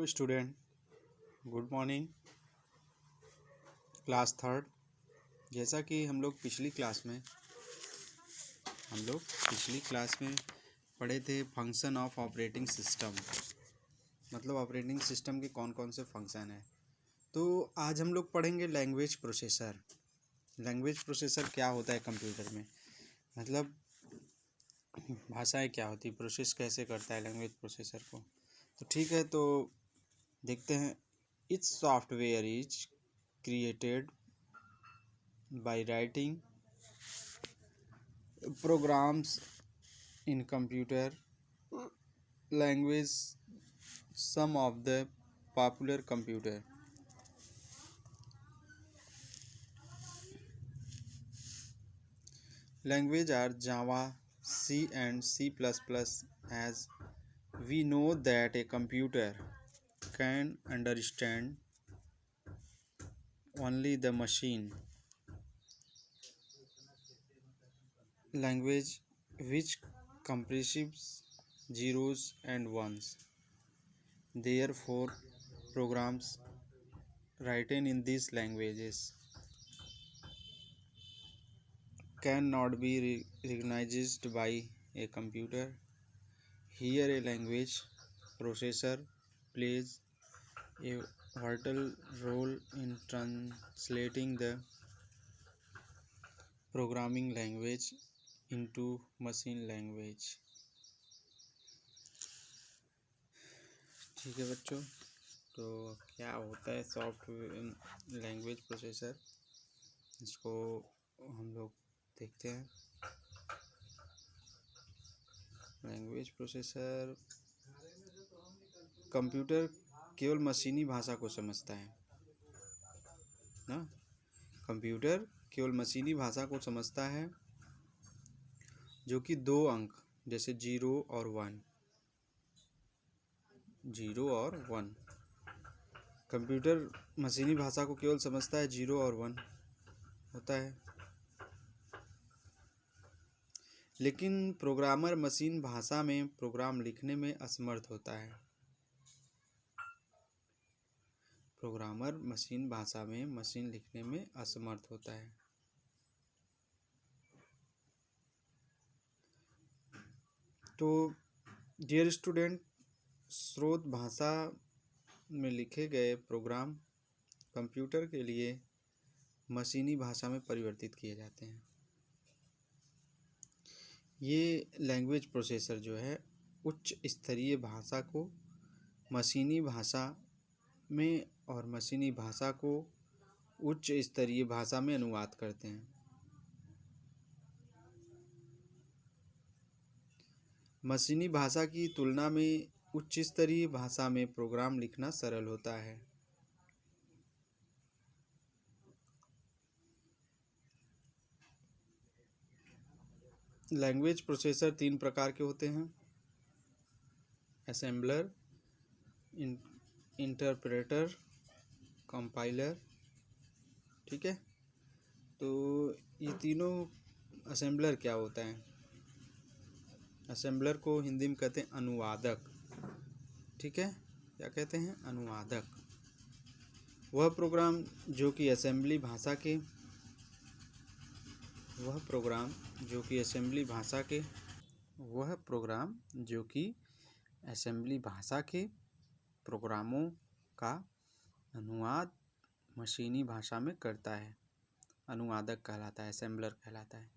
Hello student, good morning. Class third. जैसा कि हम लोग पिछली क्लास में पढ़े थे फंक्शन ऑफ ऑपरेटिंग सिस्टम, मतलब ऑपरेटिंग सिस्टम के कौन कौन से फंक्शन हैं। तो आज हम लोग पढ़ेंगे लैंग्वेज प्रोसेसर। लैंग्वेज प्रोसेसर क्या होता है कंप्यूटर में, मतलब भाषाएं क्या होती, प्रोसेस कैसे करता है लैंग्वेज प्रोसेसर को। तो ठीक है, तो देखते हैं। It's software is created by writing programs in computer language. Some of the popular computer language are Java, C and C++. As we know that a computer can understand only the machine language, which comprises zeros and ones. Therefore, programs written in these languages cannot be recognized by a computer. Here, a language processor plays a vital role in translating the programming language into machine language. ठीक है बच्चों, तो क्या होता है software language processor, इसको हम लोग देखते हैं। लैंग्वेज प्रोसेसर कंप्यूटर केवल मशीनी भाषा को समझता है ना। कंप्यूटर केवल मशीनी भाषा को समझता है, जो कि 2 अंक जैसे 0 और 1। कंप्यूटर मशीनी भाषा को केवल समझता है 0 और 1 होता है, लेकिन प्रोग्रामर मशीन भाषा में प्रोग्राम लिखने में असमर्थ होता है। प्रोग्रामर मशीन भाषा में मशीन लिखने में असमर्थ होता है। तो डियर स्टूडेंट, स्रोत भाषा में लिखे गए प्रोग्राम कंप्यूटर के लिए मशीनी भाषा में परिवर्तित किए जाते हैं। ये लैंग्वेज प्रोसेसर जो है उच्च स्तरीय भाषा को मशीनी भाषा में और मशीनी भाषा को उच्च स्तरीय भाषा में अनुवाद करते हैं। मशीनी भाषा की तुलना में उच्च स्तरीय भाषा में प्रोग्राम लिखना सरल होता है। लैंग्वेज प्रोसेसर 3 प्रकार के होते हैं: असेंबलर, इंटरप्रेटर, कंपाइलर। ठीक है, तो ये तीनों असेंबलर क्या होता है? असेंबलर को हिंदी में कहते हैं अनुवादक। ठीक है, क्या कहते हैं? अनुवादक। वह प्रोग्राम जो कि असेंबली भाषा के प्रोग्रामों का अनुवाद मशीनी भाषा में करता है, अनुवादक कहलाता है, असेंबलर कहलाता है।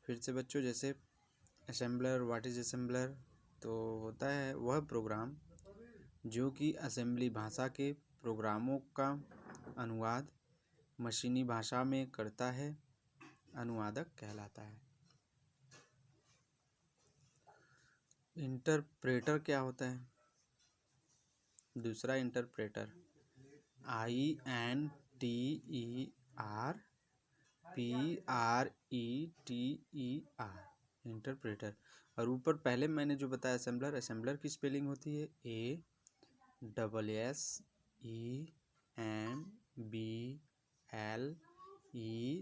फिर से बच्चों, जैसे असेंबलर, व्हाट इज असेंबलर? तो होता है वह प्रोग्राम जो कि असेंबली भाषा के प्रोग्रामों का अनुवाद मशीनी भाषा में करता है, अनुवादक कहलाता है। इंटरप्रेटर क्या होता है? दूसरा इंटरप्रेटर, INTERPRETER, इंटरप्रेटर। और ऊपर पहले मैंने जो बताया असेंबलर की स्पेलिंग होती है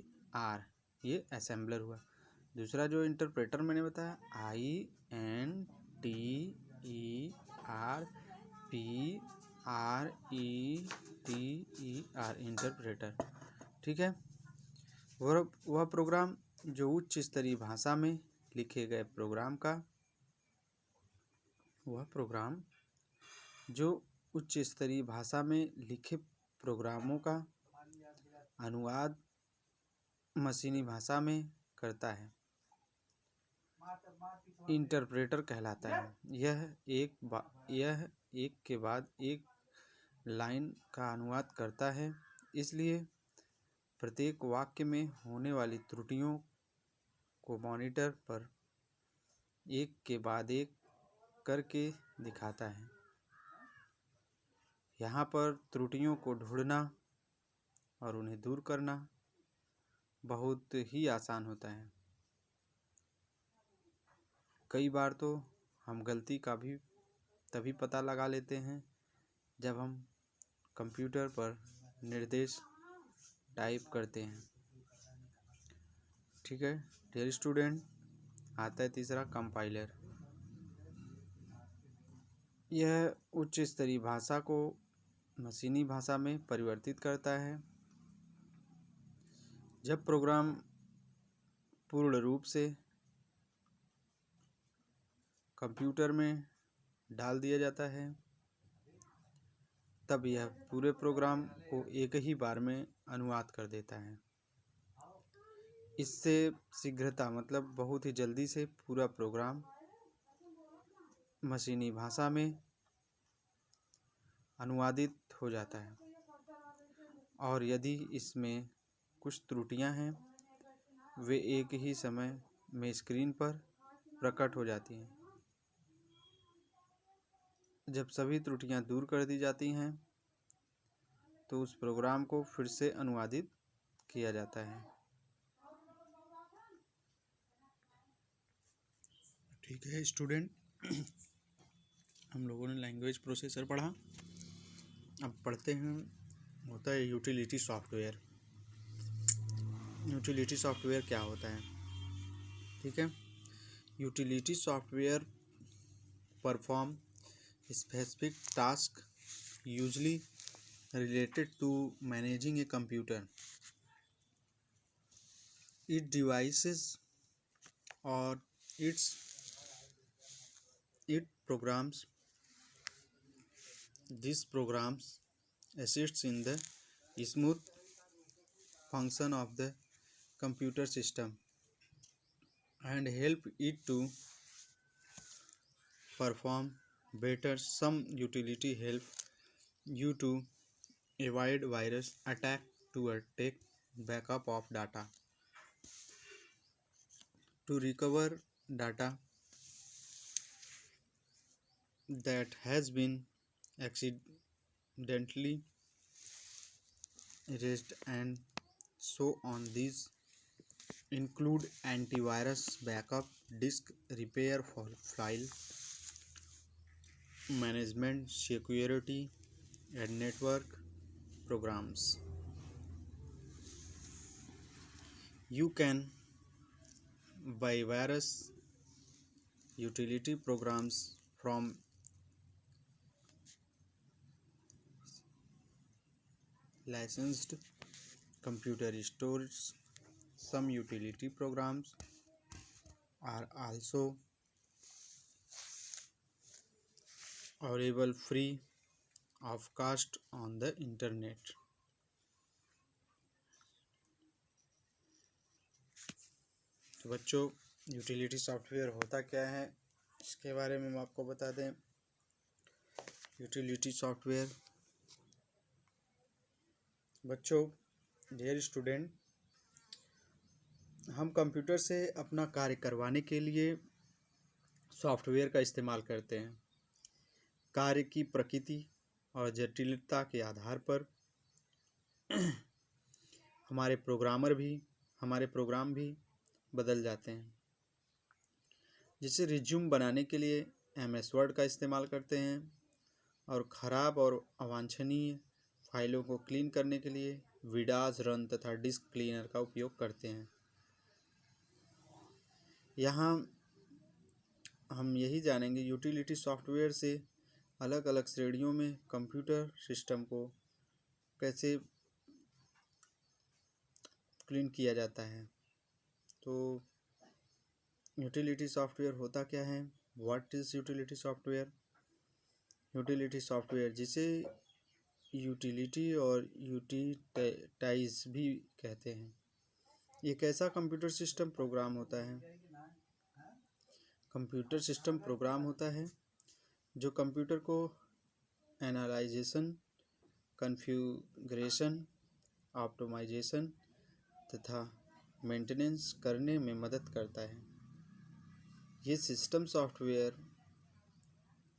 ASSEMBLER, ये असेंबलर हुआ। दूसरा जो इंटरप्रेटर मैंने बताया INTERPRETER, इंटरप्रेटर। ठीक है, वह प्रोग्राम जो उच्च स्तरीय भाषा में लिखे गए प्रोग्राम का वह प्रोग्राम जो उच्च स्तरीय भाषा में लिखे प्रोग्रामों का अनुवाद मशीनी भाषा में करता है, इंटरप्रेटर कहलाता है। यह एक के बाद एक लाइन का अनुवाद करता है, इसलिए प्रत्येक वाक्य में होने वाली त्रुटियों को मॉनिटर पर एक के बाद एक करके दिखाता है। यहाँ पर त्रुटियों को ढूंढना और उन्हें दूर करना बहुत ही आसान होता है। कई बार तो हम गलती का भी तभी पता लगा लेते हैं जब हम कंप्यूटर पर निर्देश टाइप करते हैं। ठीक है डियर स्टूडेंट, आता है तीसरा कंपाइलर। यह उच्च स्तरीय भाषा को मशीनी भाषा में परिवर्तित करता है। जब प्रोग्राम पूर्ण रूप से कंप्यूटर में डाल दिया जाता है, तब यह पूरे प्रोग्राम को एक ही बार में अनुवाद कर देता है। इससे शीघ्रता मतलब बहुत ही जल्दी से पूरा प्रोग्राम मशीनी भाषा में अनुवादित हो जाता है, और यदि इसमें कुछ त्रुटियां हैं वे एक ही समय में स्क्रीन पर प्रकट हो जाती हैं। जब सभी त्रुटियां दूर कर दी जाती हैं तो उस प्रोग्राम को फिर से अनुवादित किया जाता है। ठीक है स्टूडेंट, हम लोगों ने लैंग्वेज प्रोसेसर पढ़ा। अब पढ़ते हैं होता है यूटिलिटी सॉफ्टवेयर। यूटिलिटी सॉफ्टवेयर क्या होता है? ठीक है, utility software perform specific task usually related to managing a computer. It devices or it programs. These programs assists in the smooth function of the computer system and help it to perform better. Some utility help you to avoid virus attack, to take backup of data, to recover data that has been accidentally erased, and so on. These include antivirus backup, disk repair, for file management, security, and network programs. You can buy various utility programs from licensed computer stores. Some utility programs are also available free of cost on the internet. तो बच्चों, utility software होता क्या है इसके बारे में हम आपको बता दें। यूटिलिटी सॉफ्टवेयर बच्चों, डियर स्टूडेंट, हम कंप्यूटर से अपना कार्य करवाने के लिए सॉफ्टवेयर का इस्तेमाल करते हैं। कार्य की प्रकृति और जटिलता के आधार पर हमारे प्रोग्राम भी बदल जाते हैं। जैसे रिज्यूम बनाने के लिए MS वर्ड का इस्तेमाल करते हैं, और ख़राब और अवांछनीय फाइलों को क्लीन करने के लिए विंडोज़ रन तथा डिस्क क्लीनर का उपयोग करते हैं। यहाँ हम यही जानेंगे यूटिलिटी सॉफ्टवेयर से अलग अलग श्रेणियों में कंप्यूटर सिस्टम को कैसे क्लीन किया जाता है। तो यूटिलिटी सॉफ्टवेयर होता क्या है? What is utility software? Utility software, जिसे यूटिलिटी और यूटिलाइज भी कहते हैं, एक ऐसा कंप्यूटर सिस्टम प्रोग्राम होता है जो कंप्यूटर को एनालाइजेशन, कॉन्फ़िगरेशन, ऑप्टिमाइजेशन तथा मेंटेनेंस करने में मदद करता है। ये सिस्टम सॉफ्टवेयर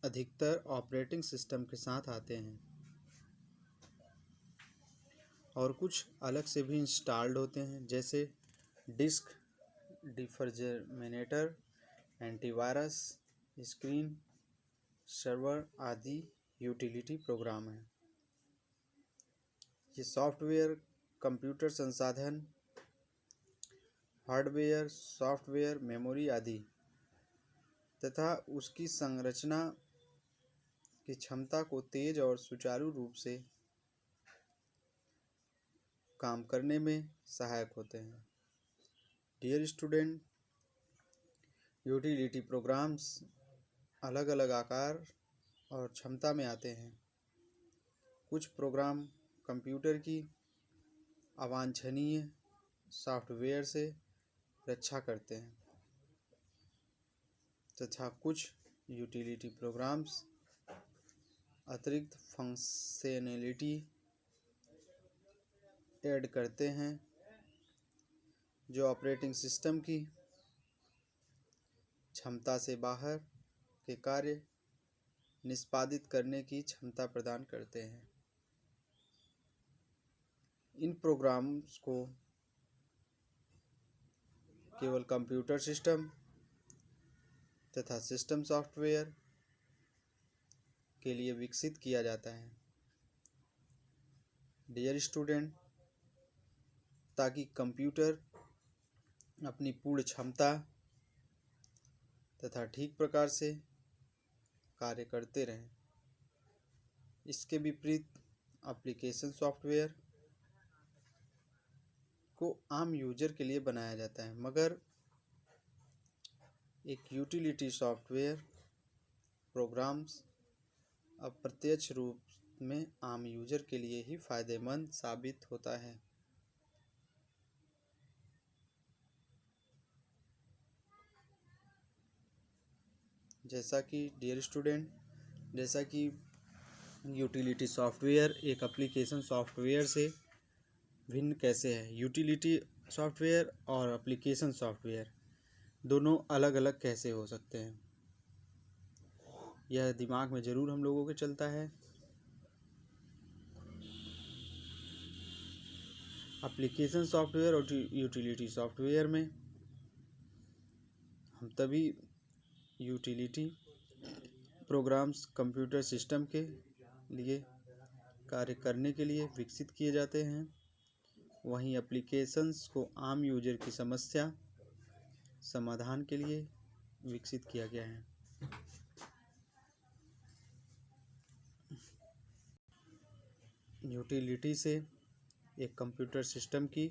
अधिकतर ऑपरेटिंग सिस्टम के साथ आते हैं और कुछ अलग से भी इंस्टॉल्ड होते हैं, जैसे डिस्क, डिफर्जमेनेटर, एंटीवायरस, स्क्रीन सर्वर आदि यूटिलिटी प्रोग्राम हैं। ये सॉफ्टवेयर कंप्यूटर संसाधन, हार्डवेयर, सॉफ्टवेयर, मेमोरी आदि तथा उसकी संरचना की क्षमता को तेज और सुचारू रूप से काम करने में सहायक होते हैं। डियर स्टूडेंट, यूटिलिटी प्रोग्राम्स अलग अलग आकार और क्षमता में आते हैं। कुछ प्रोग्राम कंप्यूटर की अवांछनीय सॉफ्टवेयर से रक्षा करते हैं तथा कुछ यूटिलिटी प्रोग्राम्स अतिरिक्त फंक्शनैलिटी ऐड करते हैं जो ऑपरेटिंग सिस्टम की क्षमता से बाहर के कार्य निष्पादित करने की क्षमता प्रदान करते हैं। इन प्रोग्राम्स को केवल कंप्यूटर सिस्टम तथा सिस्टम सॉफ्टवेयर के लिए विकसित किया जाता है। डियर स्टूडेंट, ताकि कंप्यूटर अपनी पूर्ण क्षमता तथा ठीक प्रकार से कार्य करते रहें। इसके विपरीत एप्लीकेशन सॉफ्टवेयर को आम यूजर के लिए बनाया जाता है, मगर एक यूटिलिटी सॉफ्टवेयर प्रोग्राम्स अप्रत्यक्ष रूप में आम यूजर के लिए ही फायदेमंद साबित होता है। जैसा कि डियर स्टूडेंट, जैसा कि यूटिलिटी सॉफ्टवेयर एक एप्लीकेशन सॉफ्टवेयर से भिन्न कैसे है। यूटिलिटी सॉफ्टवेयर और एप्लीकेशन सॉफ्टवेयर दोनों अलग अलग कैसे हो सकते हैं, यह दिमाग में ज़रूर हम लोगों के चलता है। एप्लीकेशन सॉफ्टवेयर और यूटिलिटी सॉफ्टवेयर में हम तभी यूटिलिटी प्रोग्राम्स कंप्यूटर सिस्टम के लिए कार्य करने के लिए विकसित किए जाते हैं, वहीं एप्लीकेशंस को आम यूजर की समस्या समाधान के लिए विकसित किया गया है। यूटिलिटी से एक कंप्यूटर सिस्टम की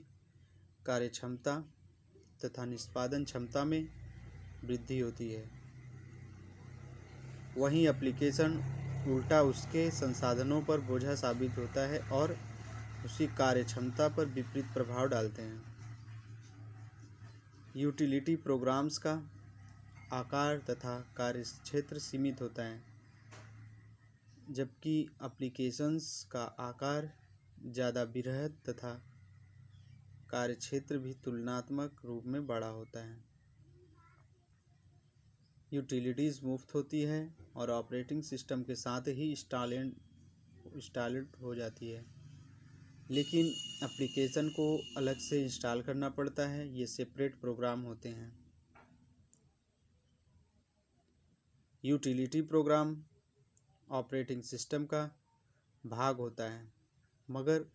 कार्यक्षमता तथा निष्पादन क्षमता में वृद्धि होती है, वहीं एप्लीकेशन उल्टा उसके संसाधनों पर बोझा साबित होता है और उसकी कार्यक्षमता पर विपरीत प्रभाव डालते हैं। यूटिलिटी प्रोग्राम्स का आकार तथा कार्यक्षेत्र सीमित होता है, जबकि एप्लीकेशंस का आकार ज़्यादा बृहद तथा कार्यक्षेत्र भी तुलनात्मक रूप में बड़ा होता है। यूटिलिटीज़ मुफ्त होती है और ऑपरेटिंग सिस्टम के साथ ही इंस्टॉल्ड हो जाती है, लेकिन एप्लीकेशन को अलग से इंस्टॉल करना पड़ता है। ये सेपरेट प्रोग्राम होते हैं। यूटिलिटी प्रोग्राम ऑपरेटिंग सिस्टम का भाग होता है, मगर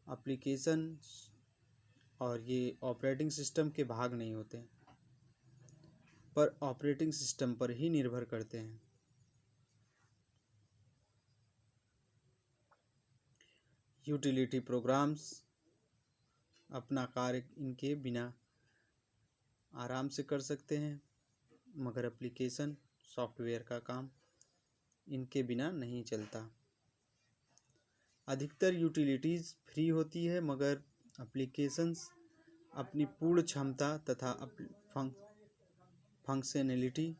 एप्लीकेशन और ये ऑपरेटिंग सिस्टम के भाग नहीं होते, पर ऑपरेटिंग सिस्टम पर ही निर्भर करते हैं। यूटिलिटी प्रोग्राम्स अपना कार्य इनके बिना आराम से कर सकते हैं, मगर एप्लीकेशन सॉफ्टवेयर का काम इनके बिना नहीं चलता। अधिकतर यूटिलिटीज़ फ्री होती है, मगर एप्लीकेशंस अपनी पूर्ण क्षमता तथा फंक्शनैलिटी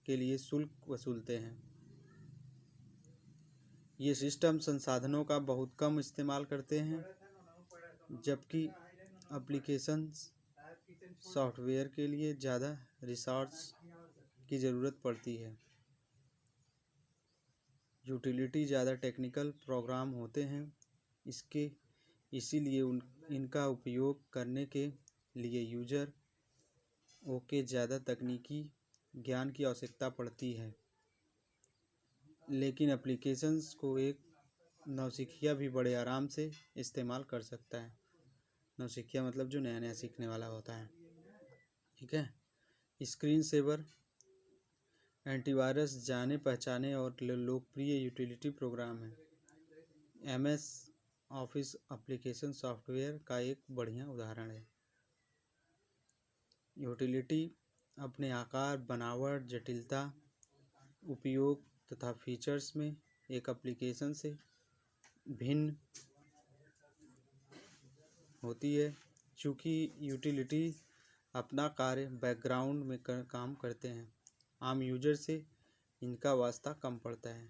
के लिए शुल्क वसूलते हैं। ये सिस्टम संसाधनों का बहुत कम इस्तेमाल करते हैं, जबकि एप्लीकेशंस सॉफ्टवेयर के लिए ज़्यादा रिसोर्स की ज़रूरत पड़ती है। यूटिलिटी ज़्यादा टेक्निकल प्रोग्राम होते हैं, इसीलिए इनका उपयोग करने के लिए यूजर के ज़्यादा तकनीकी ज्ञान की आवश्यकता पड़ती है। लेकिन एप्लीकेशंस को एक नौसिखिया भी बड़े आराम से इस्तेमाल कर सकता है। नौसिखिया मतलब जो नया नया सीखने वाला होता है, ठीक है। स्क्रीन सेवर एंटीवायरस जाने पहचाने और लोकप्रिय यूटिलिटी प्रोग्राम है। MS ऑफिस एप्लीकेशन सॉफ्टवेयर का एक बढ़िया उदाहरण है। यूटिलिटी अपने आकार, बनावट, जटिलता, उपयोग तथा फीचर्स में एक एप्लीकेशन से भिन्न होती है। चूँकि यूटिलिटी अपना कार्य बैकग्राउंड में काम करते हैं, आम यूजर से इनका वास्ता कम पड़ता है।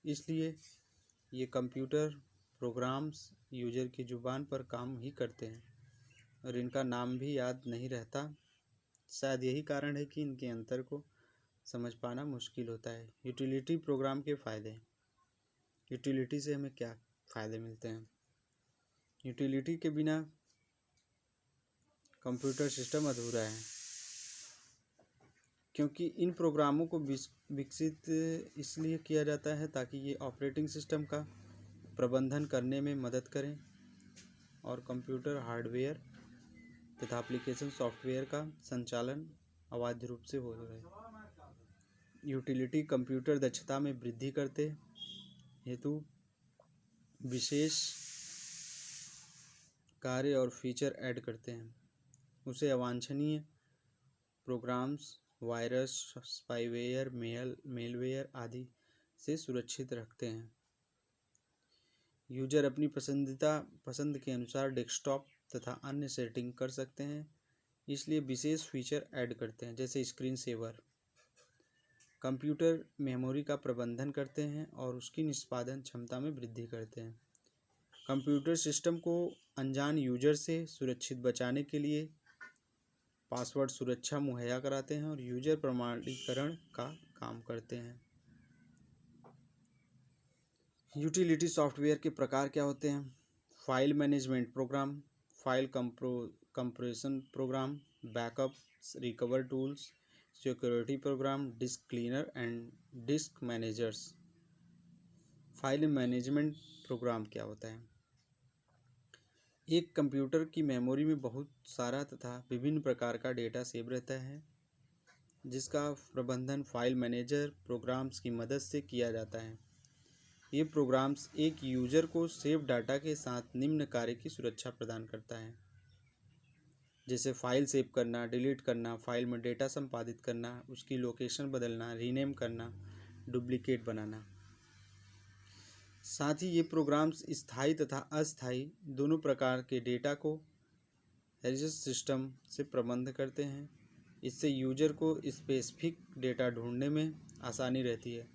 इसलिए ये कंप्यूटर प्रोग्राम्स यूजर की ज़ुबान पर काम ही करते हैं और इनका नाम भी याद नहीं रहता। शायद यही कारण है कि इनके अंतर को समझ पाना मुश्किल होता है। यूटिलिटी प्रोग्राम के फ़ायदे। यूटिलिटी से हमें क्या फ़ायदे मिलते हैं? यूटिलिटी के बिना कंप्यूटर सिस्टम अधूरा है, क्योंकि इन प्रोग्रामों को विकसित इसलिए किया जाता है ताकि ये ऑपरेटिंग सिस्टम का प्रबंधन करने में मदद करें और कंप्यूटर हार्डवेयर तथा एप्लीकेशन सॉफ्टवेयर का संचालन अबाध रूप से हो रहे। यूटिलिटी कंप्यूटर दक्षता में वृद्धि करते हेतु विशेष कार्य और फीचर ऐड करते हैं। उसे अवांछनीय प्रोग्राम्स, वायरस, स्पाईवेयर, मेलवेयर आदि से सुरक्षित रखते हैं। यूजर अपनी पसंद के अनुसार डेस्कटॉप तथा अन्य सेटिंग कर सकते हैं, इसलिए विशेष फीचर ऐड करते हैं, जैसे स्क्रीन सेवर। कंप्यूटर मेमोरी का प्रबंधन करते हैं और उसकी निष्पादन क्षमता में वृद्धि करते हैं। कंप्यूटर सिस्टम को अनजान यूजर से सुरक्षित बचाने के लिए पासवर्ड सुरक्षा मुहैया कराते हैं और यूजर प्रमाणीकरण का काम करते हैं। यूटिलिटी सॉफ्टवेयर के प्रकार क्या होते हैं? File management program, file compression program, backup recover tools, security program, disk cleaner and disk managers. File management program क्या होता है? एक कंप्यूटर की मेमोरी में बहुत सारा तथा विभिन्न प्रकार का डेटा सेव रहता है, जिसका प्रबंधन फाइल मैनेजर प्रोग्राम्स की मदद से किया जाता है। ये प्रोग्राम्स एक यूजर को सेव डाटा के साथ निम्न कार्य की सुरक्षा प्रदान करता है, जैसे फाइल सेव करना, डिलीट करना, फाइल में डेटा संपादित करना, उसकी लोकेशन बदलना, रीनेम करना, डुप्लिकेट बनाना। साथ ही ये प्रोग्राम्स स्थायी तथा अस्थायी दोनों प्रकार के डेटा को रजिस्टर सिस्टम से प्रबंध करते हैं। इससे यूजर को स्पेसिफिक डेटा ढूंढने में आसानी रहती है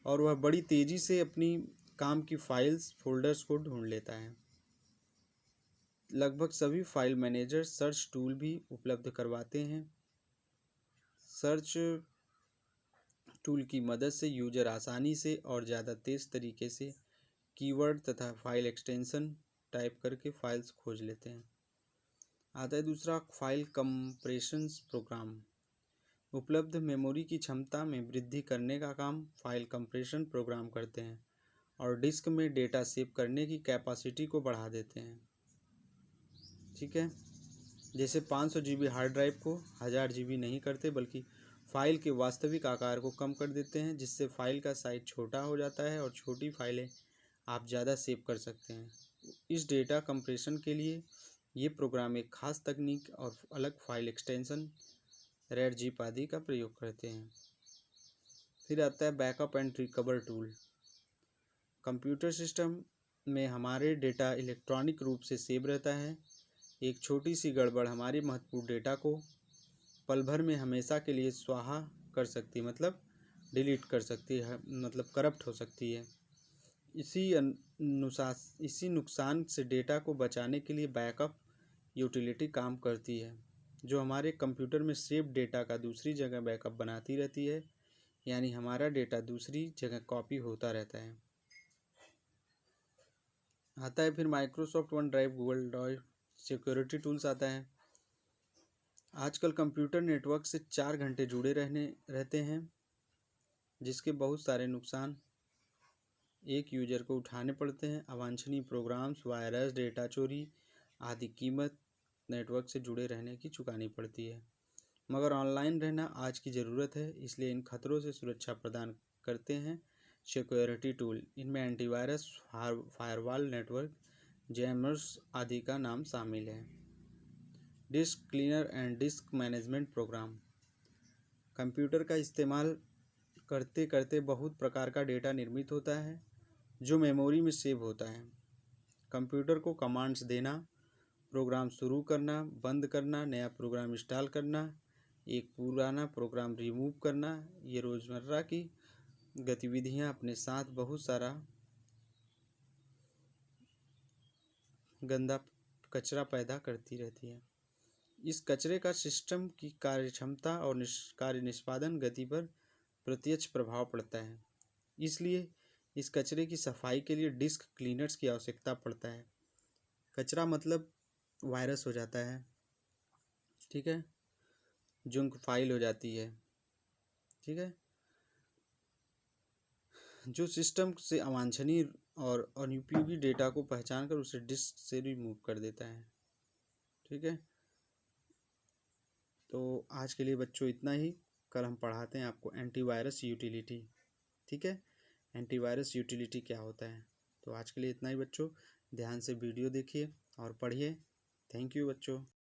और वह बड़ी तेज़ी से अपनी काम की फाइल्स, फोल्डर्स को ढूंढ लेता है। लगभग सभी फाइल मैनेजर सर्च टूल भी उपलब्ध करवाते हैं। सर्च टूल की मदद से यूजर आसानी से और ज़्यादा तेज़ तरीके से कीवर्ड तथा फाइल एक्सटेंशन टाइप करके फाइल्स खोज लेते हैं। आता है दूसरा, फाइल कंप्रेशन प्रोग्राम। उपलब्ध मेमोरी की क्षमता में वृद्धि करने का काम फाइल कंप्रेशन प्रोग्राम करते हैं और डिस्क में डेटा सेव करने की कैपेसिटी को बढ़ा देते हैं। ठीक है, जैसे 500 GB हार्ड ड्राइव को 1000 GB नहीं करते, बल्कि फाइल के वास्तविक आकार को कम कर देते हैं, जिससे फाइल का साइज छोटा हो जाता है और छोटी फाइलें आप ज़्यादा सेव कर सकते हैं। इस डेटा कंप्रेशन के लिए ये प्रोग्राम एक खास तकनीक और अलग फाइल एक्सटेंशन रेड जिप आदि का प्रयोग करते हैं। फिर आता है backup and recover tool. Computer system में हमारे डेटा इलेक्ट्रॉनिक रूप से सेव रहता है। एक छोटी सी गड़बड़ हमारे महत्वपूर्ण डेटा को पल भर में हमेशा के लिए स्वाहा कर सकती है, मतलब डिलीट कर सकती है, मतलब करप्ट हो सकती है। इसी नुकसान से डेटा को बचाने के लिए बैकअप यूटिलिटी काम करती है, जो हमारे कंप्यूटर में सेव डेटा का दूसरी जगह बैकअप बनाती रहती है, यानी हमारा डेटा दूसरी जगह कॉपी होता रहता है। आता है फिर Microsoft one drive, Google drive security tools आता है। आजकल कंप्यूटर नेटवर्क से 4 घंटे जुड़े रहते हैं, जिसके बहुत सारे नुकसान एक यूजर को उठाने पड़ते हैं। अवांछनीय प्रोग्राम्स, वायरस, डेटा चोरी आदि कीमत नेटवर्क से जुड़े रहने की चुकानी पड़ती है। मगर ऑनलाइन रहना आज की ज़रूरत है, इसलिए इन खतरों से सुरक्षा प्रदान करते हैं सिक्योरिटी टूल। इनमें एंटीवायरस, फायरवॉल, नेटवर्क जैमर्स आदि का नाम शामिल है। Disk cleaner and disk management program. Computer का इस्तेमाल करते करते बहुत प्रकार का डेटा निर्मित होता है, जो मेमोरी में सेव होता है। कंप्यूटर को कमांड्स देना, प्रोग्राम शुरू करना, बंद करना, नया प्रोग्राम इंस्टॉल करना, एक पुराना प्रोग्राम रिमूव करना, ये रोज़मर्रा की गतिविधियां अपने साथ बहुत सारा गंदा कचरा पैदा करती रहती है। इस कचरे का सिस्टम की कार्यक्षमता और कार्य निष्पादन गति पर प्रत्यक्ष प्रभाव पड़ता है। इसलिए इस कचरे की सफाई के लिए डिस्क क्लीनर्स की आवश्यकता पड़ता है। कचरा मतलब वायरस हो जाता है, ठीक है, जंक फाइल हो जाती है, ठीक है, जो सिस्टम से अवांछनीय और अनुपयोगी डेटा को पहचान कर उसे डिस्क से रिमूव कर देता है, ठीक है। तो आज के लिए बच्चों इतना ही। कल हम पढ़ाते हैं आपको एंटीवायरस यूटिलिटी, ठीक है, एंटीवायरस यूटिलिटी क्या होता है। तो आज के लिए इतना ही बच्चों, ध्यान से वीडियो देखिए और पढ़िए। थैंक यू बच्चों।